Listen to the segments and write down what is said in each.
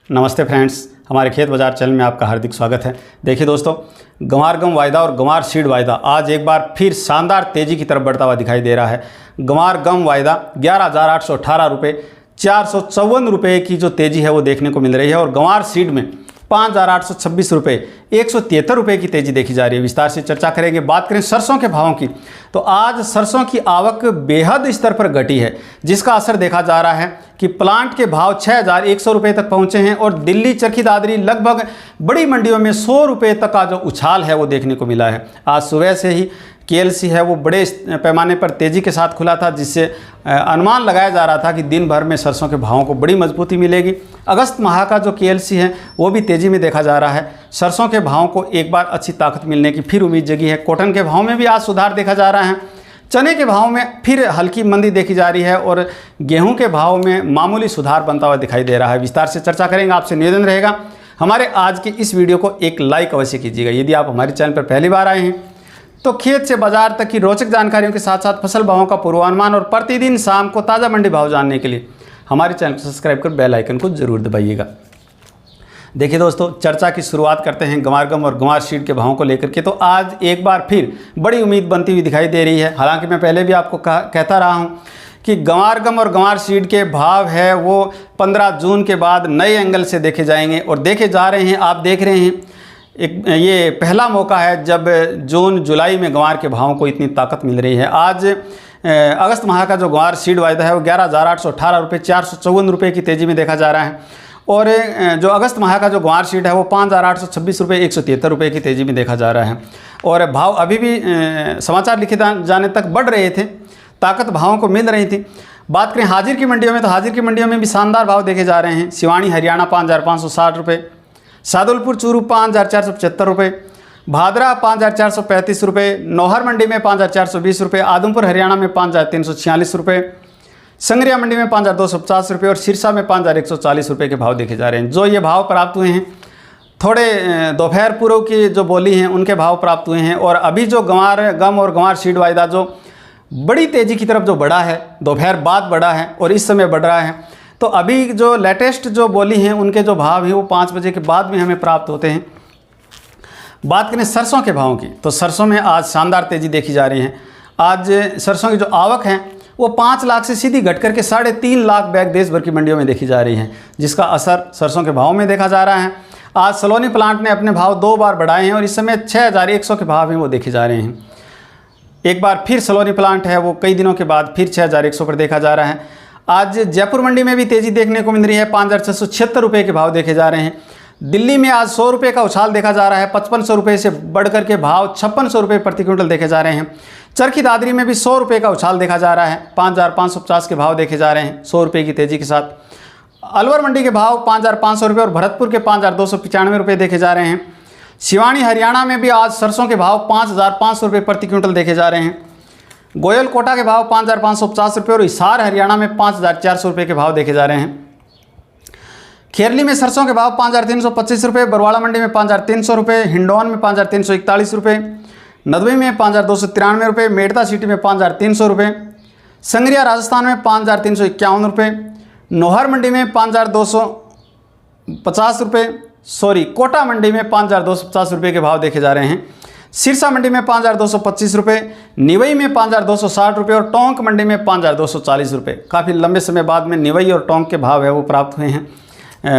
नमस्ते फ्रेंड्स, हमारे खेत बाज़ार चैनल में आपका हार्दिक स्वागत है। देखिए दोस्तों, गंवार गम वायदा और गंवार सीड वायदा आज एक बार फिर शानदार तेज़ी की तरफ बढ़ता हुआ दिखाई दे रहा है। गंवार गम वायदा 11,818 रुपये, 454 रुपये की जो तेज़ी है वो देखने को मिल रही है और गंवार सीड में 5,826 रुपये, 173 रुपये की तेज़ी देखी जा रही है। विस्तार से चर्चा करेंगे। बात करें सरसों के भावों की, तो आज सरसों की आवक बेहद स्तर पर घटी है, जिसका असर देखा जा रहा है कि प्लांट के भाव 6,100 रुपये तक पहुंचे हैं और दिल्ली, चरखी दादरी लगभग बड़ी मंडियों में 100 रुपये तक का जो उछाल है वो देखने को मिला है। आज सुबह से ही KLC है वो बड़े पैमाने पर तेज़ी के साथ खुला था, जिससे अनुमान लगाया जा रहा था कि दिन भर में सरसों के भावों को बड़ी मजबूती मिलेगी। अगस्त माह का जो KLC है वो भी तेज़ी में देखा जा रहा है। सरसों के भावों को एक बार अच्छी ताकत मिलने की फिर उम्मीद जगी है। कॉटन के भाव में भी आज सुधार देखा जा रहा है। चने के भाव में फिर हल्की मंदी देखी जा रही है और गेहूं के भाव में मामूली सुधार बनता हुआ दिखाई दे रहा है। विस्तार से चर्चा करेंगे। आपसे निवेदन रहेगा, हमारे आज की इस वीडियो को एक लाइक अवश्य कीजिएगा। यदि आप हमारे चैनल पर पहली बार आए हैं तो खेत से बाजार तक की रोचक जानकारियों के साथ साथ फसल भावों का पूर्वानुमान और प्रतिदिन शाम को ताज़ा मंडी भाव जानने के लिए हमारे चैनल को सब्सक्राइब कर बेल आइकन को जरूर दबाइएगा। देखिए दोस्तों, चर्चा की शुरुआत करते हैं गंवार गम और गंवार सीड के भावों को लेकर के। तो आज एक बार फिर बड़ी उम्मीद बनती हुई दिखाई दे रही है। हालांकि मैं पहले भी आपको कहता रहा हूं कि गंवार गम और गंवार सीड के भाव है वो 15 जून के बाद नए एंगल से देखे जाएंगे और देखे जा रहे हैं। आप देख रहे हैं, एक ये पहला मौका है जब जून जुलाई में गंवार के भावों को इतनी ताकत मिल रही है। आज अगस्त माह का जो गंवार सीड वायदा है वो 11,818 रुपये, 454 रुपये की तेज़ी में देखा जा रहा है और जो अगस्त माह का जो गंवार सीड है वो 5,826 रुपये, 173 रुपये की तेज़ी में देखा जा रहा है। और भाव अभी भी समाचार लिखे जाने तक बढ़ रहे थे, ताकत भावों को मिल रही थी। बात करें हाजिर की मंडियों में, तो हाजिर की मंडियों में भी शानदार भाव देखे जा रहे हैं। सिवानी हरियाणा 5,560 रुपये, सादुलपुर चूरू 5,475 रुपये, भादरा 5,435 रुपये, नौहर मंडी में 5,420 रुपये, आदमपुर हरियाणा में 5,346 रुपये, संगरिया मंडी में 5,250 रुपये और सिरसा में 5,140 रुपये के भाव देखे जा रहे हैं। जो ये भाव प्राप्त हुए हैं, थोड़े दोपहर पूर्व की जो बोली हैं उनके भाव प्राप्त हुए हैं और अभी जो गंवार गम और गंवार सीड वायदा जो बड़ी तेज़ी की तरफ जो बढ़ा है, दोपहर बाद बढ़ा है और इस समय बढ़ रहा है, तो अभी जो लेटेस्ट जो बोली हैं उनके जो भाव हैं वो 5 बजे के बाद में हमें प्राप्त होते हैं। बात करें सरसों के भावों की, तो सरसों में आज शानदार तेज़ी देखी जा रही है। आज सरसों की जो आवक है वो 5 लाख से सीधी घट करके 3.5 लाख बैग देश भर की मंडियों में देखी जा रही है, जिसका असर सरसों के भाव में देखा जा रहा है। आज सलोनी प्लांट ने अपने भाव 2 बार बढ़ाए हैं और इस समय 6,100 के भाव हैं वो देखे जा रहे हैं। एक बार फिर सलोनी प्लांट है वो कई दिनों के बाद फिर 6,100 पर देखा जा रहा है। आज जयपुर मंडी में भी तेज़ी देखने को मिल रही है, 5,676 रुपये के भाव देखे जा रहे हैं। दिल्ली में आज 100 रुपये का उछाल देखा जा रहा है, 5,500 रुपये से बढ़कर के भाव 5,600 रुपये प्रति क्विंटल देखे जा रहे हैं। चरखी दादरी में भी 100 रुपये का उछाल देखा जा रहा है, 5,550 के भाव देखे जा रहे हैं 100 रुपये की तेज़ी के साथ। अलवर मंडी के भाव 5,500 रुपये और भरतपुर के 5,295 रुपये देखे जा रहे हैं। सिवानी हरियाणा में भी आज सरसों के भाव 5,500 रुपये प्रति क्विंटल देखे जा रहे हैं। गोयल कोटा के भाव 5,550 रुपये और हिसार हरियाणा में 5,400 रुपये के भाव देखे जा रहे हैं। खेरली में सरसों के भाव 5,325 रुपये, बरवाड़ा मंडी में 5,300 रुपये, हिंडौन में 5,341 रुपये, नदवी में 5,293 रुपये, मेड़ता सिटी में 5,300 रुपये, संगरिया राजस्थान में 5,351 रुपये, नौहर मंडी में 5,250 रुपये, कोटा मंडी में 5,250 रुपये के भाव देखे जा रहे हैं। सिरसा मंडी में 5,225 रुपये, निवई में 5,260 रुपये और टोंक मंडी में 5,240 रुपये। काफ़ी लंबे समय बाद में निवई और टोंक के भाव है वो प्राप्त हुए हैं।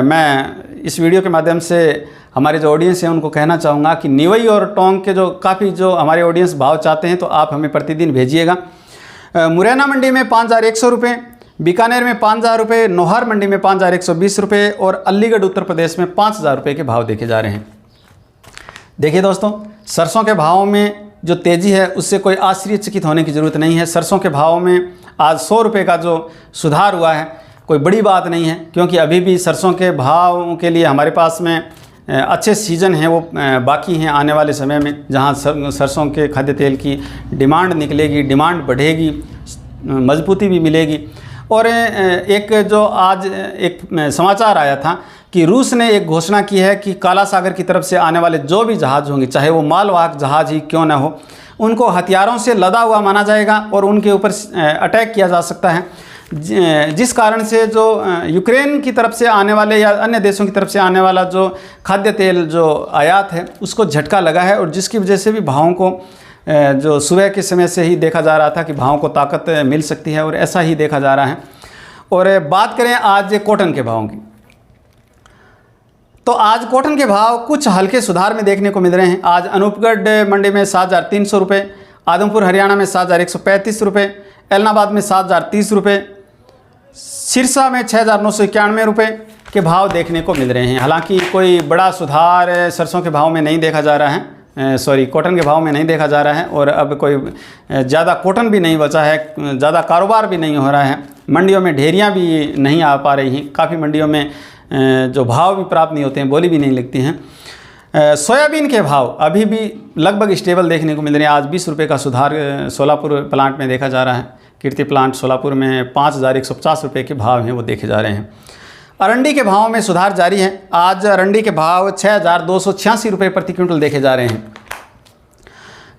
मैं इस वीडियो के माध्यम से हमारे जो ऑडियंस हैं उनको कहना चाहूँगा कि निवई और टोंक के जो काफ़ी जो हमारे ऑडियंस भाव चाहते हैं तो आप हमें प्रतिदिन भेजिएगा। मुरैना मंडी में 5,100 रुपये, बीकानेर में 5,000 रुपये, नौहर मंडी में 5,120 रुपये और अलीगढ़ उत्तर प्रदेश में 5,000 रुपये के भाव देखे जा रहे हैं। देखिए दोस्तों, सरसों के भावों में जो तेज़ी है उससे कोई आश्चर्यचकित होने की ज़रूरत नहीं है। सरसों के भाव में आज 100 रुपये का जो सुधार हुआ है कोई बड़ी बात नहीं है, क्योंकि अभी भी सरसों के भाव के लिए हमारे पास में अच्छे सीज़न हैं वो बाकी हैं आने वाले समय में, जहां सरसों के खाद्य तेल की डिमांड निकलेगी, डिमांड बढ़ेगी, मजबूती भी मिलेगी। और एक जो आज एक समाचार आया था कि रूस ने एक घोषणा की है कि काला सागर की तरफ से आने वाले जो भी जहाज़ होंगे, चाहे वो मालवाहक जहाज़ ही क्यों ना हो, उनको हथियारों से लदा हुआ माना जाएगा और उनके ऊपर अटैक किया जा सकता है। जिस कारण से जो यूक्रेन की तरफ से आने वाले या अन्य देशों की तरफ से आने वाला जो खाद्य तेल जो आयात है उसको झटका लगा है, और जिसकी वजह से भी भावों को जो सुबह के समय से ही देखा जा रहा था कि भावों को ताकत मिल सकती है, और ऐसा ही देखा जा रहा है। और बात करें आज कॉटन के भावों की, तो आज कॉटन के भाव कुछ हल्के सुधार में देखने को मिल रहे हैं। आज अनूपगढ़ मंडी में 7,300 रुपये, आदमपुर हरियाणा में 7,135 रुपये, एलनाबाद में 7,030 रुपये, सिरसा में 6,991 रुपये के भाव देखने को मिल रहे हैं। हालांकि कोई बड़ा सुधार सरसों के भाव में नहीं देखा जा रहा है, कॉटन के भाव में नहीं देखा जा रहा है, और अब कोई ज़्यादा कॉटन भी नहीं बचा है, ज़्यादा कारोबार भी नहीं हो रहा है। मंडियों में ढेरियाँ भी नहीं आ पा रही हैं, काफ़ी मंडियों में जो भाव भी प्राप्त नहीं होते हैं, बोली भी नहीं लगती हैं। सोयाबीन के भाव अभी भी लगभग स्टेबल देखने को मिल रहे हैं। आज 20 रुपये का सुधार सोलापुर प्लांट में देखा जा रहा है। कीर्ति प्लांट सोलापुर में 5,150 रुपये के भाव हैं वो देखे जा रहे हैं। अरंडी के भाव में सुधार जारी है। आज अरंडी के भाव 6,286 रुपये प्रति क्विंटल देखे जा रहे हैं।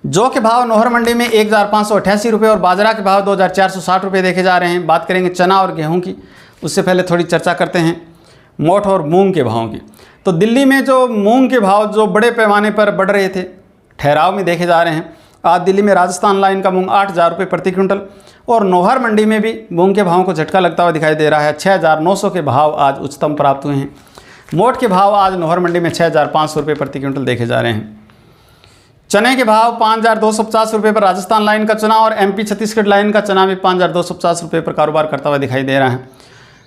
जौ के भाव नौहर मंडी में 1,588 रुपये और बाजरा के भाव 2,460 रुपये देखे जा रहे हैं। बात करेंगे चना और गेहूं की, उससे पहले थोड़ी चर्चा करते हैं मोठ और मूंग के भावों की। तो दिल्ली में जो मूंग के भाव जो बड़े पैमाने पर बढ़ रहे थे, ठहराव में देखे जा रहे हैं। आज दिल्ली में राजस्थान लाइन का मूंग 8,000 रुपये प्रति क्विंटल, और नौहर मंडी में भी मूंग के भावों को झटका लगता हुआ दिखाई दे रहा है। 6,900 के भाव आज उच्चतम प्राप्त हुए हैं। मोठ के भाव आज नौहर मंडी में 6,500 रुपये प्रति क्विंटल देखे जा रहे हैं। चने के भाव 5,250 रुपये पर राजस्थान लाइन का चना और MP छत्तीसगढ़ लाइन का चना भी 5,250 रुपये पर कारोबार करता हुआ दिखाई दे रहा है।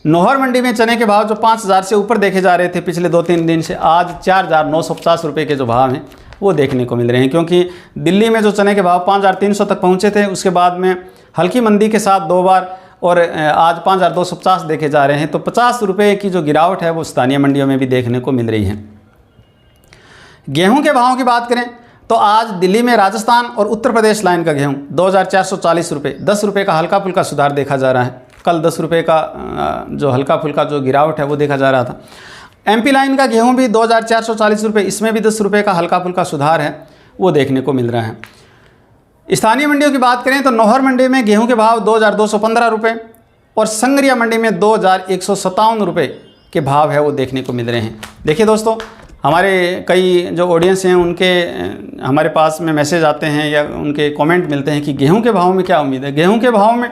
नौहर मंडी में चने के भाव जो 5,000 से ऊपर देखे जा रहे थे पिछले 2-3 दिन से, आज 4,950 रुपये के जो भाव हैं वो देखने को मिल रहे हैं, क्योंकि दिल्ली में जो चने के भाव 5,300 तक पहुंचे थे, उसके बाद में हल्की मंदी के साथ 2 बार और आज 5,250 देखे जा रहे हैं। तो 50 रुपये की जो गिरावट है वो स्थानीय मंडियों में भी देखने को मिल रही है। गेहूं के भावों की बात करें तो आज दिल्ली में राजस्थान और उत्तर प्रदेश लाइन का गेहूं 2,440 रुपये, 10 रुपये का हल्का फुल्का सुधार देखा जा रहा है। कल 10 रुपये का जो हल्का फुल्का जो गिरावट है वो देखा जा रहा था। MP लाइन का गेहूं भी 2,440 रुपये, इसमें भी 10 रुपये का हल्का फुल्का सुधार है वो देखने को मिल रहा है। स्थानीय मंडियों की बात करें तो नौहर मंडी में गेहूं के भाव 2,215 रुपये और संगरिया मंडी में 2,157 रुपये के भाव है वो देखने को मिल रहे हैं। देखिए दोस्तों, हमारे कई जो ऑडियंस हैं उनके हमारे पास में मैसेज आते हैं या उनके कमेंट मिलते हैं कि गेहूं के भाव में क्या उम्मीद है। गेहूं के भाव में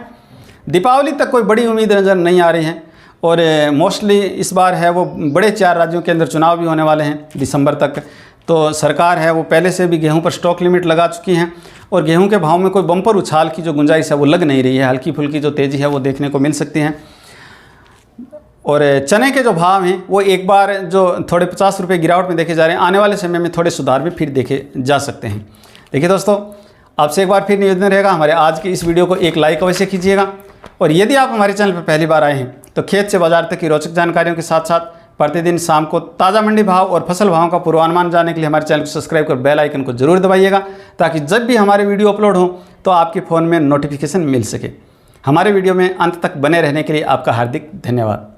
दीपावली तक कोई बड़ी उम्मीद नज़र नहीं आ रही है, और मोस्टली इस बार है वो बड़े 4 राज्यों के अंदर चुनाव भी होने वाले हैं दिसंबर तक। तो सरकार है वो पहले से भी गेहूं पर स्टॉक लिमिट लगा चुकी हैं, और गेहूं के भाव में कोई बम्पर उछाल की जो गुंजाइश है वो लग नहीं रही है। हल्की फुल्की जो तेज़ी है वो देखने को मिल सकती है। और चने के जो भाव हैं वो एक बार जो थोड़े 50 रुपये गिरावट में देखे जा रहे हैं, आने वाले समय में थोड़े सुधार भी फिर देखे जा सकते हैं। देखिए दोस्तों, आपसे एक बार फिर निवेदन रहेगा, हमारे आज की इस वीडियो को एक लाइक अवश्य कीजिएगा, और यदि आप हमारे चैनल पर पहली बार आए हैं तो खेत से बाजार तक की रोचक जानकारियों के साथ साथ प्रतिदिन शाम को ताज़ा मंडी भाव और फसल भाव का पूर्वानुमान जानने के लिए हमारे चैनल को सब्सक्राइब कर बेल आइकन को जरूर दबाइएगा, ताकि जब भी हमारे वीडियो अपलोड हो तो आपके फ़ोन में नोटिफिकेशन मिल सके। हमारे वीडियो में अंत तक बने रहने के लिए आपका हार्दिक धन्यवाद।